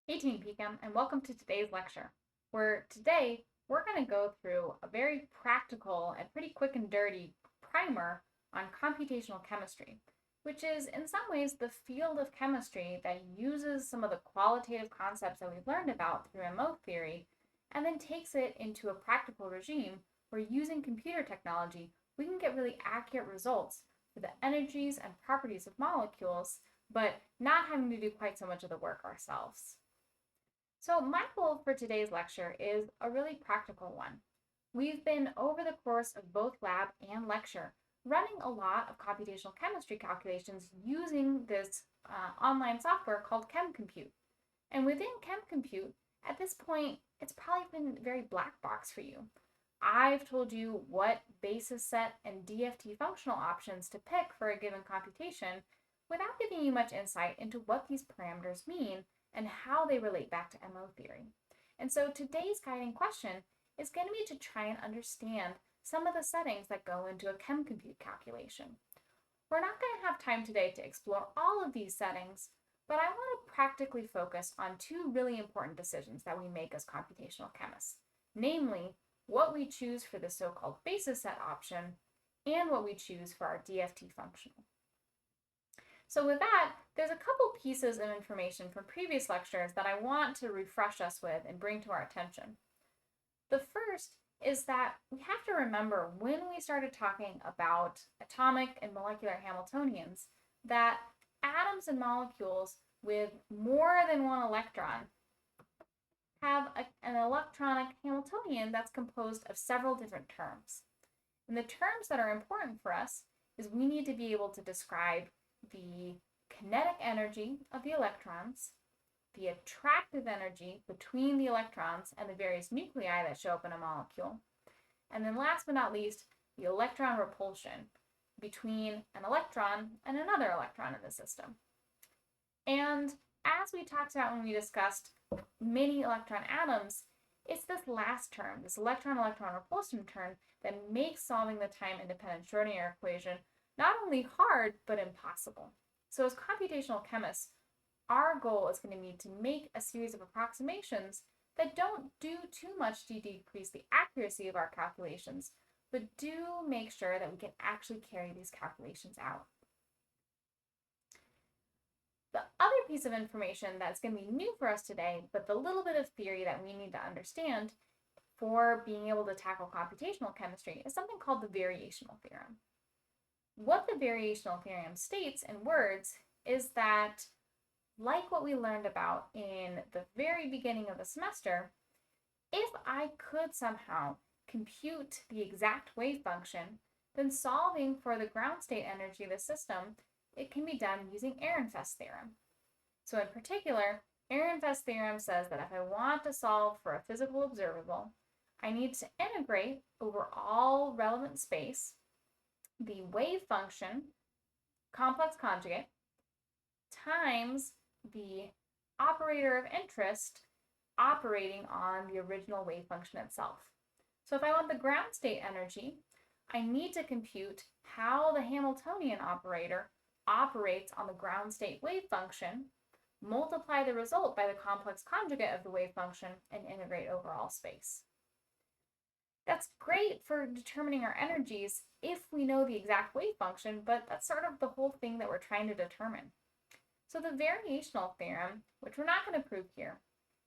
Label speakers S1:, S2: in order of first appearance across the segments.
S1: Hey Team Pecan, and welcome to today's lecture, where today we're going to go through a very practical and pretty quick and dirty primer on computational chemistry, which is in some ways the field of chemistry that uses some of the qualitative concepts that we've learned about through MO theory and then takes it into a practical regime where using computer technology we can get really accurate results for the energies and properties of molecules, but not having to do quite so much of the work ourselves. So my goal for today's lecture is a really practical one. We've been, over the course of both lab and lecture, running a lot of computational chemistry calculations using this online software called ChemCompute. And within ChemCompute, at this point, it's probably been very black box for you. I've told you what basis set and DFT functional options to pick for a given computation without giving you much insight into what these parameters mean and how they relate back to MO theory. And so today's guiding question is going to be to try and understand some of the settings that go into a ChemCompute calculation. We're not going to have time today to explore all of these settings, but I want to practically focus on two really important decisions that we make as computational chemists, namely what we choose for the so-called basis set option and what we choose for our DFT functional. So with that, there's a couple pieces of information from previous lectures that I want to refresh us with and bring to our attention. The first is that we have to remember when we started talking about atomic and molecular Hamiltonians that atoms and molecules with more than one electron have an electronic Hamiltonian that's composed of several different terms. And the terms that are important for us is we need to be able to describe the kinetic energy of the electrons, the attractive energy between the electrons and the various nuclei that show up in a molecule, and then last but not least, the electron repulsion between an electron and another electron in the system. And as we talked about when we discussed many electron atoms, it's this last term, this electron-electron repulsion term, that makes solving the time-independent Schrodinger equation not only hard, but impossible. So as computational chemists, our goal is going to be to make a series of approximations that don't do too much to decrease the accuracy of our calculations, but do make sure that we can actually carry these calculations out. The other piece of information that's going to be new for us today, but the little bit of theory that we need to understand for being able to tackle computational chemistry is something called the variational theorem. What the variational theorem states in words is that, like what we learned about in the very beginning of the semester, if I could somehow compute the exact wave function, then solving for the ground state energy of the system, it can be done using Ehrenfest's theorem. So in particular, Ehrenfest's theorem says that if I want to solve for a physical observable, I need to integrate over all relevant space the wave function, complex conjugate, times the operator of interest operating on the original wave function itself. So if I want the ground state energy, I need to compute how the Hamiltonian operator operates on the ground state wave function, multiply the result by the complex conjugate of the wave function, and integrate over all space. That's great for determining our energies if we know the exact wave function, but that's sort of the whole thing that we're trying to determine. So the variational theorem, which we're not going to prove here,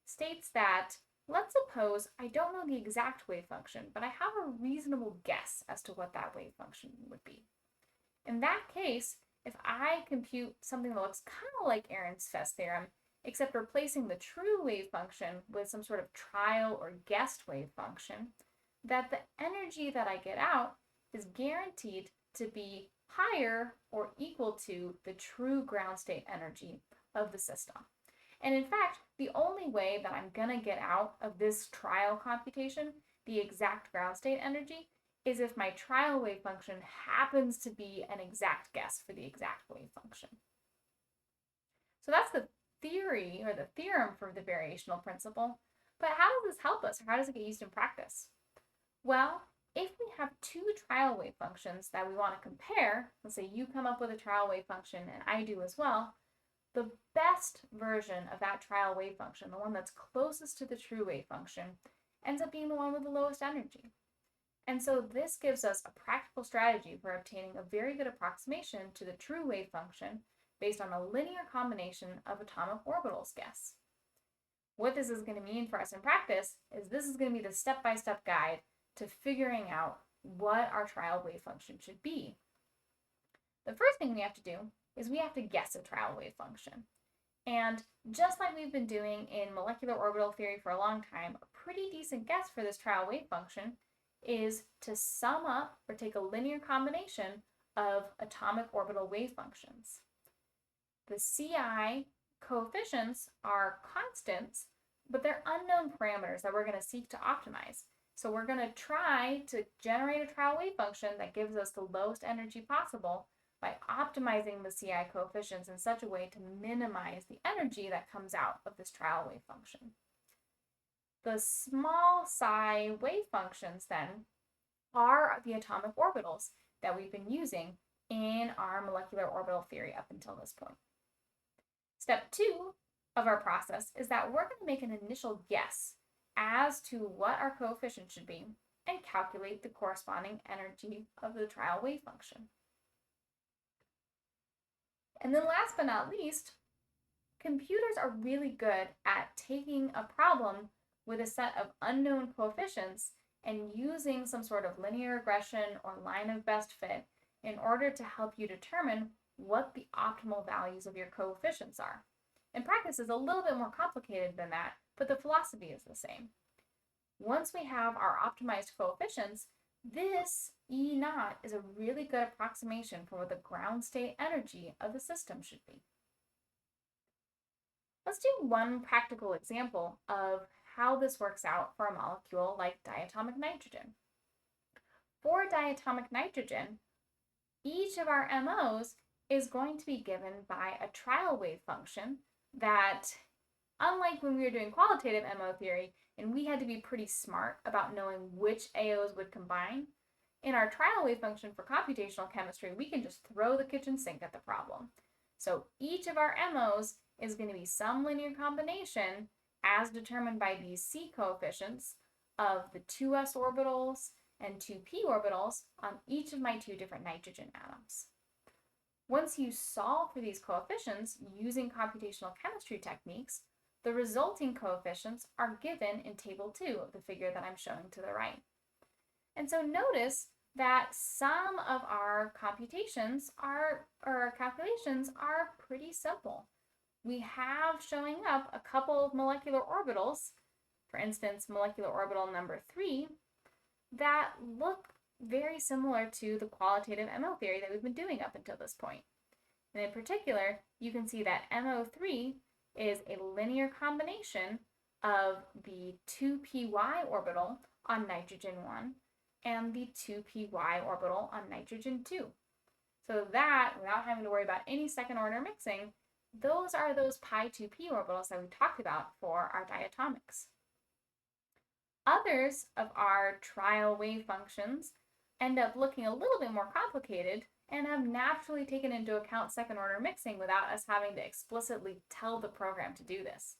S1: states that, let's suppose I don't know the exact wave function, but I have a reasonable guess as to what that wave function would be. In that case, if I compute something that looks kind of like Ehrenfest's theorem, except replacing the true wave function with some sort of trial or guessed wave function, that the energy that I get out is guaranteed to be higher or equal to the true ground state energy of the system. And in fact, the only way that I'm going to get out of this trial computation the exact ground state energy is if my trial wave function happens to be an exact guess for the exact wave function. So that's the theory or the theorem for the variational principle. But how does this help us, or how does it get used in practice? Well, if we have two trial wave functions that we want to compare, let's say you come up with a trial wave function and I do as well, the best version of that trial wave function, the one that's closest to the true wave function, ends up being the one with the lowest energy. And so this gives us a practical strategy for obtaining a very good approximation to the true wave function based on a linear combination of atomic orbitals guess. What this is going to mean for us in practice is this is going to be the step-by-step guide to figuring out what our trial wave function should be. The first thing we have to do is we have to guess a trial wave function. And just like we've been doing in molecular orbital theory for a long time, a pretty decent guess for this trial wave function is to sum up or take a linear combination of atomic orbital wave functions. The CI coefficients are constants, but they're unknown parameters that we're going to seek to optimize. So we're going to try to generate a trial wave function that gives us the lowest energy possible by optimizing the CI coefficients in such a way to minimize the energy that comes out of this trial wave function. The small psi wave functions then are the atomic orbitals that we've been using in our molecular orbital theory up until this point. Step 2 of our process is that we're going to make an initial guess as to what our coefficient should be and calculate the corresponding energy of the trial wave function. And then last but not least, computers are really good at taking a problem with a set of unknown coefficients and using some sort of linear regression or line of best fit in order to help you determine what the optimal values of your coefficients are. In practice, it's a little bit more complicated than that, but the philosophy is the same. Once we have our optimized coefficients, this E naught is a really good approximation for what the ground state energy of the system should be. Let's do one practical example of how this works out for a molecule like diatomic nitrogen. For diatomic nitrogen, each of our MOs is going to be given by a trial wave function that, unlike when we were doing qualitative MO theory, and we had to be pretty smart about knowing which AOs would combine, in our trial wave function for computational chemistry, we can just throw the kitchen sink at the problem. So each of our MOs is going to be some linear combination as determined by these C coefficients of the 2s orbitals and 2p orbitals on each of my two different nitrogen atoms. Once you solve for these coefficients using computational chemistry techniques, the resulting coefficients are given in table 2 of the figure that I'm showing to the right. And so notice that some of our computations or our calculations are pretty simple. We have showing up a couple of molecular orbitals, for instance, molecular orbital number 3, that look very similar to the qualitative MO theory that we've been doing up until this point. And in particular, you can see that MO3 is a linear combination of the 2py orbital on nitrogen 1 and the 2py orbital on nitrogen 2. So that, without having to worry about any second order mixing, those are those pi2p orbitals that we talked about for our diatomics. Others of our trial wave functions end up looking a little bit more complicated and have naturally taken into account second order mixing without us having to explicitly tell the program to do this.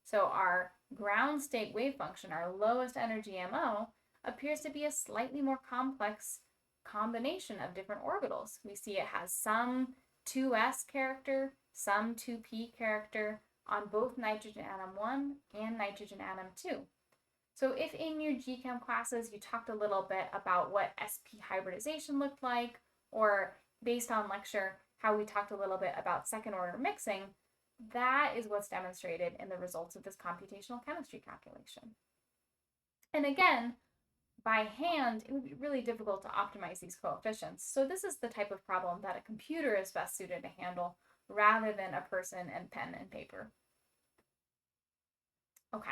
S1: So our ground state wave function, our lowest energy MO, appears to be a slightly more complex combination of different orbitals. We see it has some 2s character, some 2p character on both nitrogen atom 1 and nitrogen atom 2. So if in your GChem classes you talked a little bit about what sp hybridization looked like, or based on lecture, how we talked a little bit about second order mixing, that is what's demonstrated in the results of this computational chemistry calculation. And again, by hand, it would be really difficult to optimize these coefficients. So this is the type of problem that a computer is best suited to handle rather than a person and pen and paper. Okay,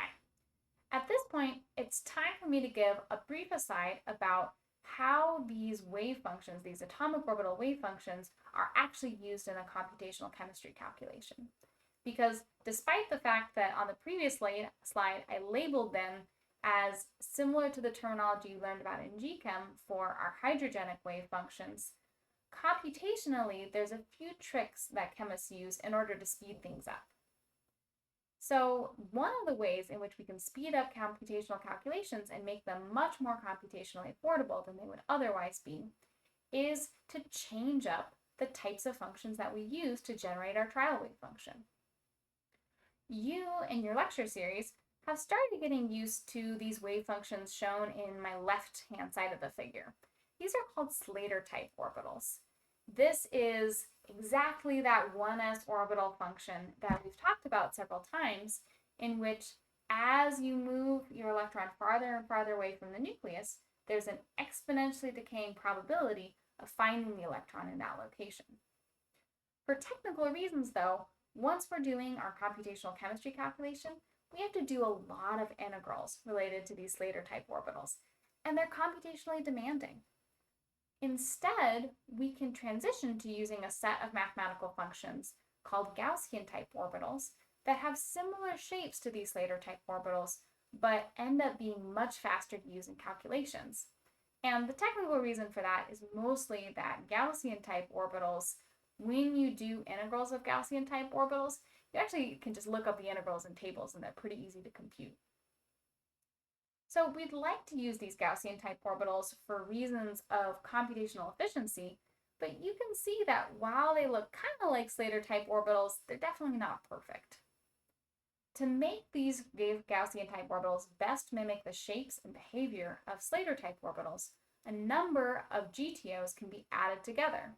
S1: at this point, it's time for me to give a brief aside about how these wave functions, these atomic orbital wave functions, are actually used in a computational chemistry calculation. Because despite the fact that on the previous slide, I labeled them as similar to the terminology you learned about in GChem for our hydrogenic wave functions, Computationally, there's a few tricks that chemists use in order to speed things up. So one of the ways in which we can speed up computational calculations and make them much more computationally affordable than they would otherwise be is to change up the types of functions that we use to generate our trial wave function. You, in your lecture series, have started getting used to these wave functions shown in my left-hand side of the figure. These are called Slater-type orbitals. This is exactly that 1s orbital function that we've talked about several times, in which as you move your electron farther and farther away from the nucleus, there's an exponentially decaying probability of finding the electron in that location. For technical reasons, though, once we're doing our computational chemistry calculation, we have to do a lot of integrals related to these Slater-type orbitals, and they're computationally demanding. Instead, we can transition to using a set of mathematical functions called Gaussian-type orbitals that have similar shapes to these Slater-type orbitals, but end up being much faster to use in calculations. And the technical reason for that is mostly that Gaussian-type orbitals, when you do integrals of Gaussian-type orbitals, you actually can just look up the integrals in tables and they're pretty easy to compute. So we'd like to use these Gaussian-type orbitals for reasons of computational efficiency, but you can see that while they look kind of like Slater-type orbitals, they're definitely not perfect. To make these Gaussian-type orbitals best mimic the shapes and behavior of Slater-type orbitals, a number of GTOs can be added together.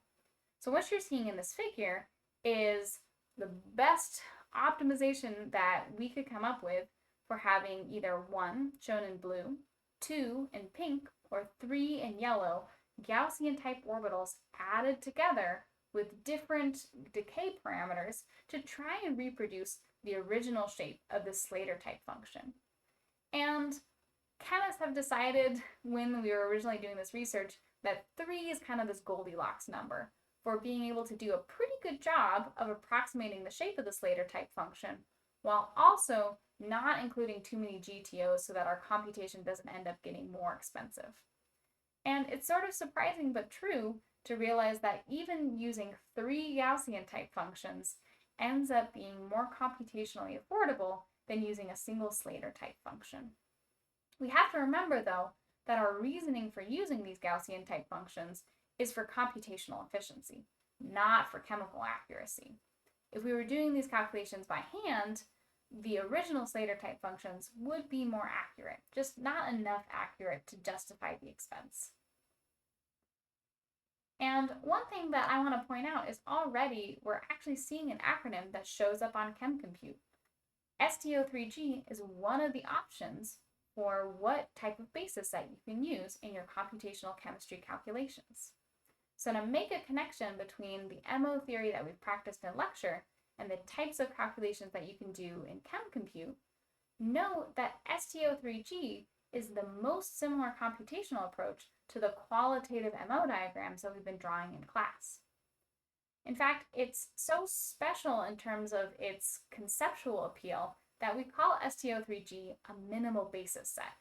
S1: So what you're seeing in this figure is the best optimization that we could come up with for having either 1, shown in blue, 2 in pink, or 3 in yellow, Gaussian-type orbitals added together with different decay parameters to try and reproduce the original shape of the Slater-type function. And chemists have decided when we were originally doing this research that 3 is kind of this Goldilocks number for being able to do a pretty good job of approximating the shape of the Slater-type function, while also not including too many GTOs so that our computation doesn't end up getting more expensive. And it's sort of surprising but true to realize that even using 3 Gaussian-type functions ends up being more computationally affordable than using a single Slater-type function. We have to remember, though, that our reasoning for using these Gaussian-type functions is for computational efficiency, not for chemical accuracy. If we were doing these calculations by hand, the original Slater-type functions would be more accurate, just not enough accurate to justify the expense. And one thing that I want to point out is already we're actually seeing an acronym that shows up on ChemCompute. STO3G is one of the options for what type of basis set you can use in your computational chemistry calculations. So to make a connection between the MO theory that we've practiced in lecture and the types of calculations that you can do in ChemCompute, note that STO3G is the most similar computational approach to the qualitative MO diagrams that we've been drawing in class. In fact, it's so special in terms of its conceptual appeal that we call STO3G a minimal basis set.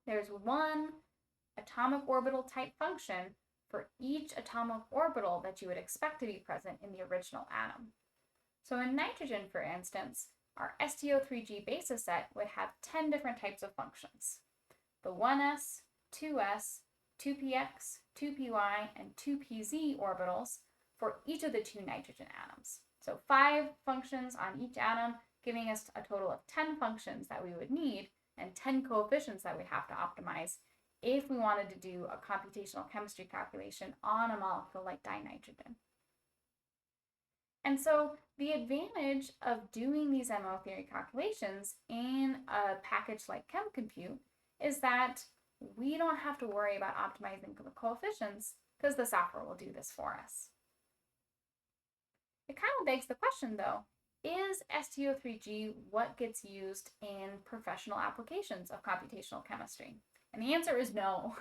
S1: There's one atomic orbital type function for each atomic orbital that you would expect to be present in the original atom. So in nitrogen, for instance, our STO3G basis set would have 10 different types of functions. The 1s, 2s, 2px, 2py, and 2pz orbitals for each of the 2 nitrogen atoms. So 5 functions on each atom, giving us a total of 10 functions that we would need and 10 coefficients that we'd have to optimize if we wanted to do a computational chemistry calculation on a molecule like dinitrogen. And so the advantage of doing these MO theory calculations in a package like ChemCompute is that we don't have to worry about optimizing the coefficients because the software will do this for us. It kind of begs the question, though, is STO3G what gets used in professional applications of computational chemistry? And the answer is no.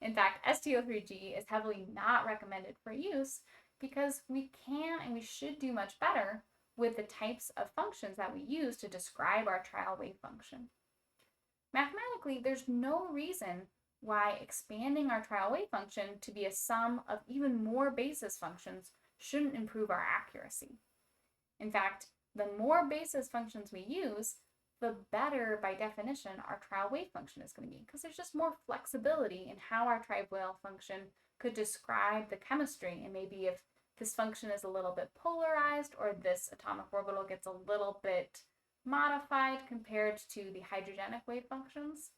S1: In fact, STO3G is heavily not recommended for use because we can and we should do much better with the types of functions that we use to describe our trial wave function. Mathematically, there's no reason why expanding our trial wave function to be a sum of even more basis functions shouldn't improve our accuracy. In fact, the more basis functions we use, the better, by definition, our trial wave function is going to be, because there's just more flexibility in how our trial wave function could describe the chemistry. And maybe if this function is a little bit polarized, or this atomic orbital gets a little bit modified compared to the hydrogenic wave functions.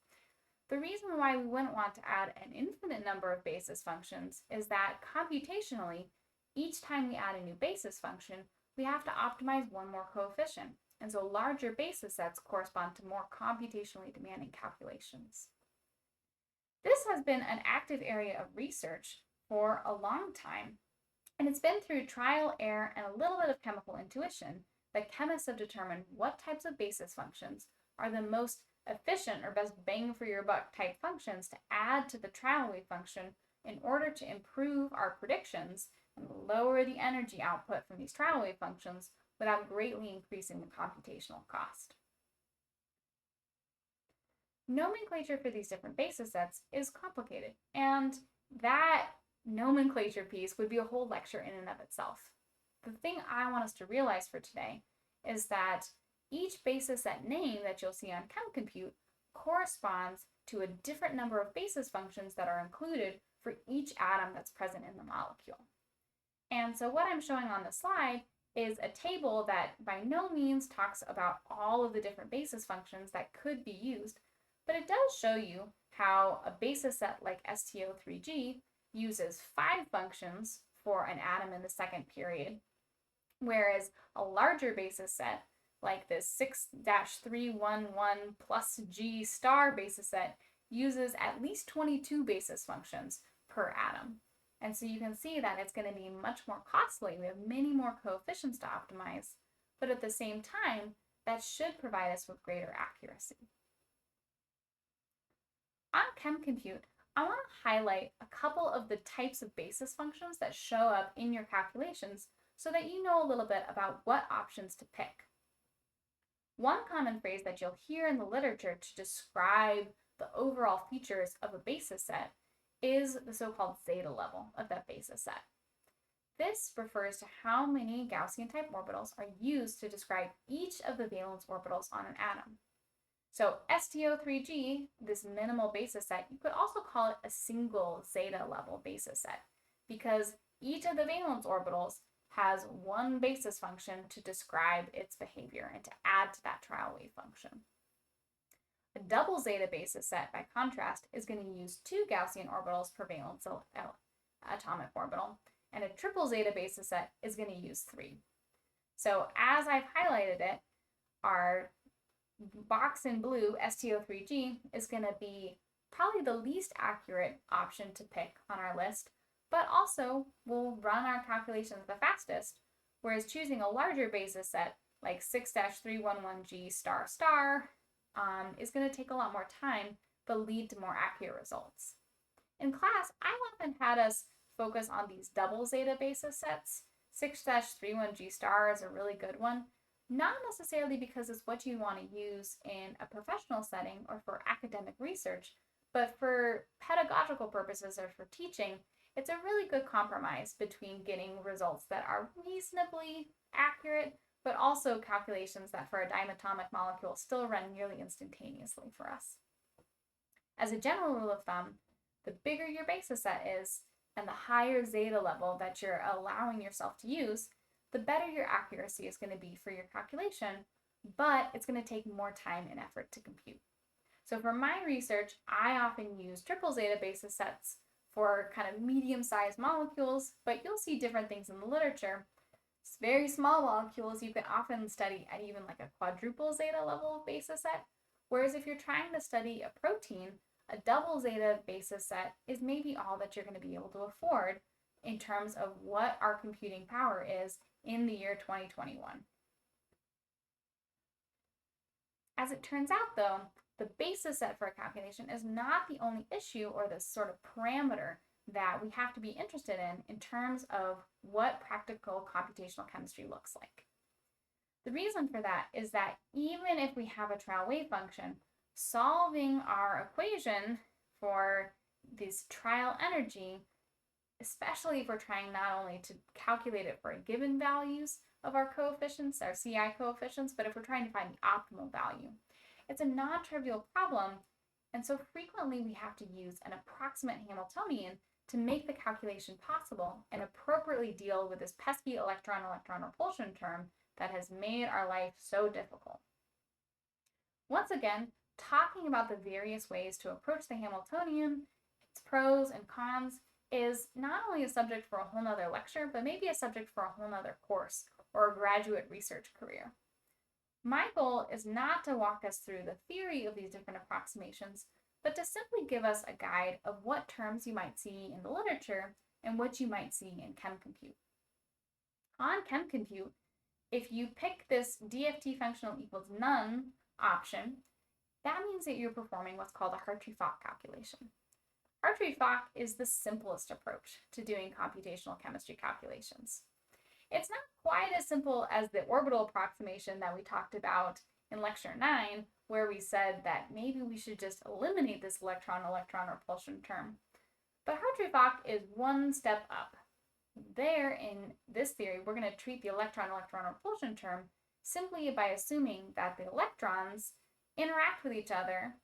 S1: The reason why we wouldn't want to add an infinite number of basis functions is that computationally, each time we add a new basis function, we have to optimize one more coefficient. And so larger basis sets correspond to more computationally demanding calculations. This has been an active area of research for a long time, and it's been through trial, error, and a little bit of chemical intuition that chemists have determined what types of basis functions are the most efficient or best bang for your buck type functions to add to the trial wave function in order to improve our predictions and lower the energy output from these trial wave functions without greatly increasing the computational cost. Nomenclature for these different basis sets is complicated, and that nomenclature piece would be a whole lecture in and of itself. The thing I want us to realize for today is that each basis set name that you'll see on ChemCompute corresponds to a different number of basis functions that are included for each atom that's present in the molecule. And so what I'm showing on the slide is a table that by no means talks about all of the different basis functions that could be used, but it does show you how a basis set like STO3G uses 5 functions for an atom in the second period, whereas a larger basis set like this 6-311 plus G star basis set uses at least 22 basis functions per atom. And so you can see that it's going to be much more costly. We have many more coefficients to optimize, but at the same time, that should provide us with greater accuracy. On ChemCompute, I want to highlight a couple of the types of basis functions that show up in your calculations so that you know a little bit about what options to pick. One common phrase that you'll hear in the literature to describe the overall features of a basis set is the so-called zeta level of that basis set. This refers to how many Gaussian type orbitals are used to describe each of the valence orbitals on an atom. So STO3G, this minimal basis set, you could also call it a single zeta level basis set because each of the valence orbitals has one basis function to describe its behavior and to add to that trial wave function. A double zeta basis set, by contrast, is going to use 2 Gaussian orbitals per valence atomic orbital, and a triple zeta basis set is going to use 3. So as I've highlighted it, our box in blue, STO3G, is going to be probably the least accurate option to pick on our list, but also will run our calculations the fastest, whereas choosing a larger basis set like 6-311G star star is going to take a lot more time but lead to more accurate results. In class, I often had us focus on these double zeta basis sets. 6-31G star is a really good one, not necessarily because it's what you want to use in a professional setting or for academic research, but for pedagogical purposes or for teaching, it's a really good compromise between getting results that are reasonably accurate, but also calculations that for a diatomic molecule still run nearly instantaneously for us. As a general rule of thumb, the bigger your basis set is and the higher zeta level that you're allowing yourself to use, the better your accuracy is going to be for your calculation, but it's going to take more time and effort to compute. So for my research, I often use triple zeta basis sets for kind of medium-sized molecules, but you'll see different things in the literature. It's very small molecules you can often study at even like a quadruple zeta level basis set, whereas if you're trying to study a protein, a double zeta basis set is maybe all that you're going to be able to afford in terms of what our computing power is in the year 2021. As it turns out though, the basis set for a calculation is not the only issue or the sort of parameter that we have to be interested in terms of what practical computational chemistry looks like. The reason for that is that even if we have a trial wave function, solving our equation for this trial energy, especially if we're trying not only to calculate it for given values of our coefficients, our CI coefficients, but if we're trying to find the optimal value. It's a non-trivial problem, and so frequently we have to use an approximate Hamiltonian to make the calculation possible and appropriately deal with this pesky electron-electron repulsion term that has made our life so difficult. Once again, talking about the various ways to approach the Hamiltonian, its pros and cons, is not only a subject for a whole nother lecture, but maybe a subject for a whole nother course or a graduate research career. My goal is not to walk us through the theory of these different approximations, but to simply give us a guide of what terms you might see in the literature and what you might see in ChemCompute. On ChemCompute, if you pick this DFT functional equals none option, that means that you're performing what's called a Hartree-Fock calculation. Hartree-Fock is the simplest approach to doing computational chemistry calculations. It's not quite as simple as the orbital approximation that we talked about in lecture 9, where we said that maybe we should just eliminate this electron-electron repulsion term. But Hartree-Fock is one step up. There, in this theory, we're going to treat the electron-electron repulsion term simply by assuming that the electrons interact with each other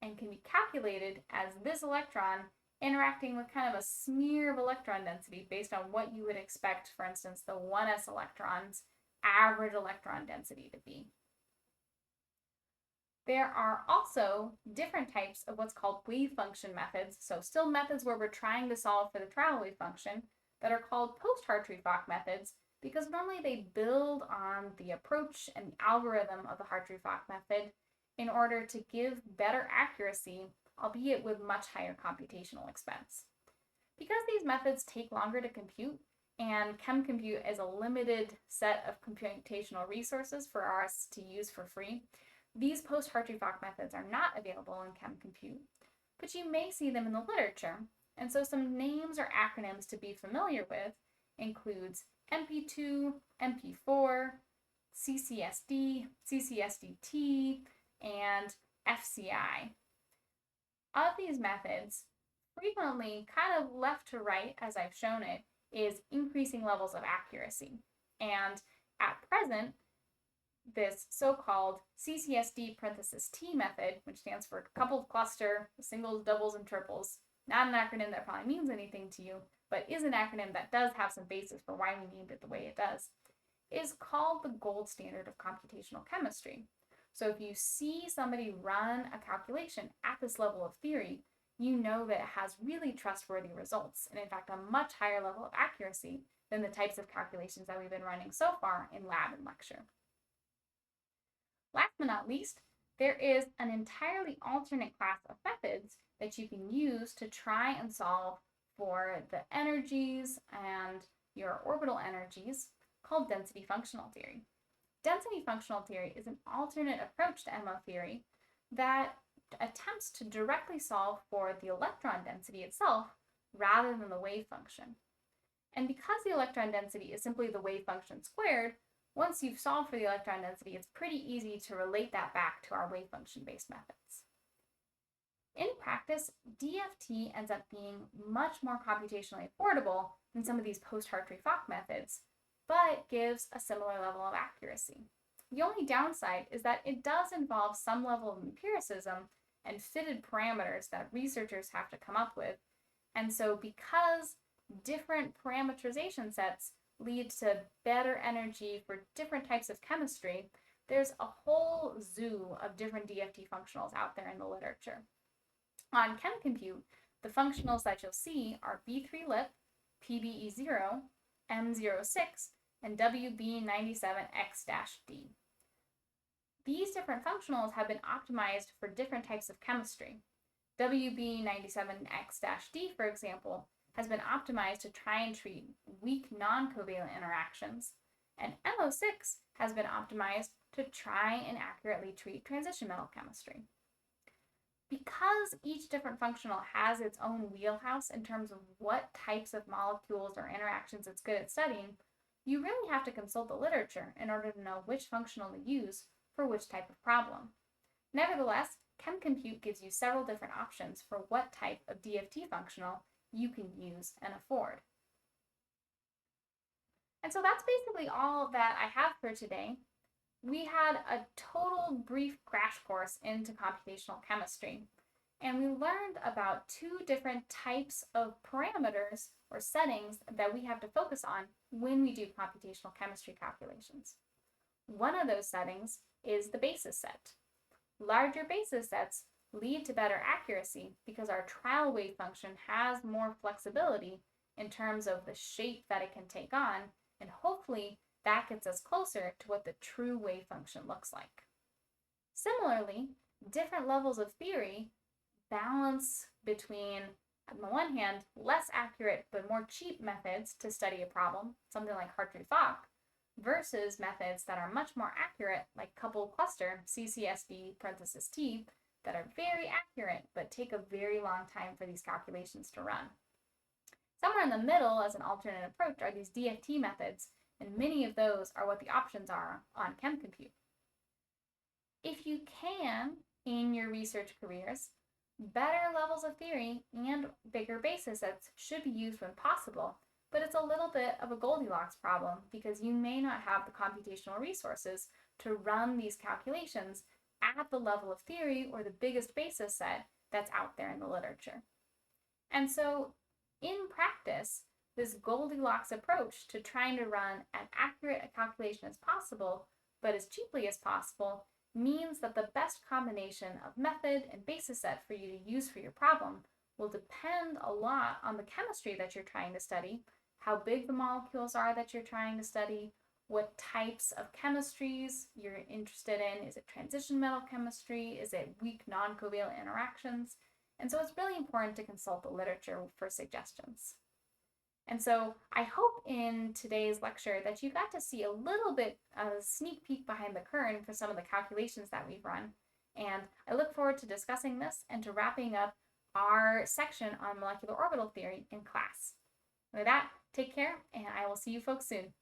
S1: and can be calculated as this electron interacting with kind of a smear of electron density based on what you would expect, for instance, the 1s electron's average electron density to be. There are also different types of what's called wave function methods, so still methods where we're trying to solve for the trial wave function, that are called post-Hartree-Fock methods because normally they build on the approach and the algorithm of the Hartree-Fock method in order to give better accuracy, albeit with much higher computational expense. Because these methods take longer to compute, and ChemCompute is a limited set of computational resources for us to use for free, these post-Hartree-Fock methods are not available in ChemCompute, but you may see them in the literature. And so some names or acronyms to be familiar with includes MP2, MP4, CCSD, CCSDT, and FCI. Of these methods, frequently kind of left to right, as I've shown it, is increasing levels of accuracy. And at present, this so-called CCSD parenthesis T method, which stands for coupled cluster, singles, doubles, and triples, not an acronym that probably means anything to you, but is an acronym that does have some basis for why we named it the way it does, is called the gold standard of computational chemistry. So if you see somebody run a calculation at this level of theory, you know that it has really trustworthy results, and in fact a much higher level of accuracy than the types of calculations that we've been running so far in lab and lecture. Last but not least, there is an entirely alternate class of methods that you can use to try and solve for the energies and your orbital energies called density functional theory. Density functional theory is an alternate approach to MO theory that attempts to directly solve for the electron density itself rather than the wave function. And because the electron density is simply the wave function squared, once you've solved for the electron density, it's pretty easy to relate that back to our wave function-based methods. In practice, DFT ends up being much more computationally affordable than some of these post-Hartree-Fock methods, but gives a similar level of accuracy. The only downside is that it does involve some level of empiricism and fitted parameters that researchers have to come up with. And so because different parameterization sets lead to better energy for different types of chemistry, there's a whole zoo of different DFT functionals out there in the literature. On ChemCompute, the functionals that you'll see are B3LIP, PBE0, M06, and WB97X-D. These different functionals have been optimized for different types of chemistry. WB97X-D, for example, has been optimized to try and treat weak non-covalent interactions, and M06 has been optimized to try and accurately treat transition metal chemistry. Because each different functional has its own wheelhouse in terms of what types of molecules or interactions it's good at studying, you really have to consult the literature in order to know which functional to use for which type of problem. Nevertheless, ChemCompute gives you several different options for what type of DFT functional you can use and afford. And so that's basically all that I have for today. We had a total brief crash course into computational chemistry, and we learned about two different types of parameters or settings that we have to focus on when we do computational chemistry calculations. One of those settings is the basis set. Larger basis sets lead to better accuracy because our trial wave function has more flexibility in terms of the shape that it can take on, and hopefully that gets us closer to what the true wave function looks like. Similarly, different levels of theory balance between, on the one hand, less accurate but more cheap methods to study a problem, something like Hartree-Fock, versus methods that are much more accurate, like coupled cluster, CCSD(T), that are very accurate but take a very long time for these calculations to run. Somewhere in the middle, as an alternate approach, are these DFT methods, and many of those are what the options are on ChemCompute. If you can, in your research careers, better levels of theory and bigger basis sets should be used when possible, but it's a little bit of a Goldilocks problem because you may not have the computational resources to run these calculations at the level of theory or the biggest basis set that's out there in the literature. And so in practice, this Goldilocks approach to trying to run as accurate a calculation as possible, but as cheaply as possible, means that the best combination of method and basis set for you to use for your problem will depend a lot on the chemistry that you're trying to study, how big the molecules are that you're trying to study, what types of chemistries you're interested in. Is it transition metal chemistry? Is it weak non-covalent interactions? And so it's really important to consult the literature for suggestions. And so I hope in today's lecture that you got to see a little bit of a sneak peek behind the curtain for some of the calculations that we've run. And I look forward to discussing this and to wrapping up our section on molecular orbital theory in class. With that, take care, and I will see you folks soon.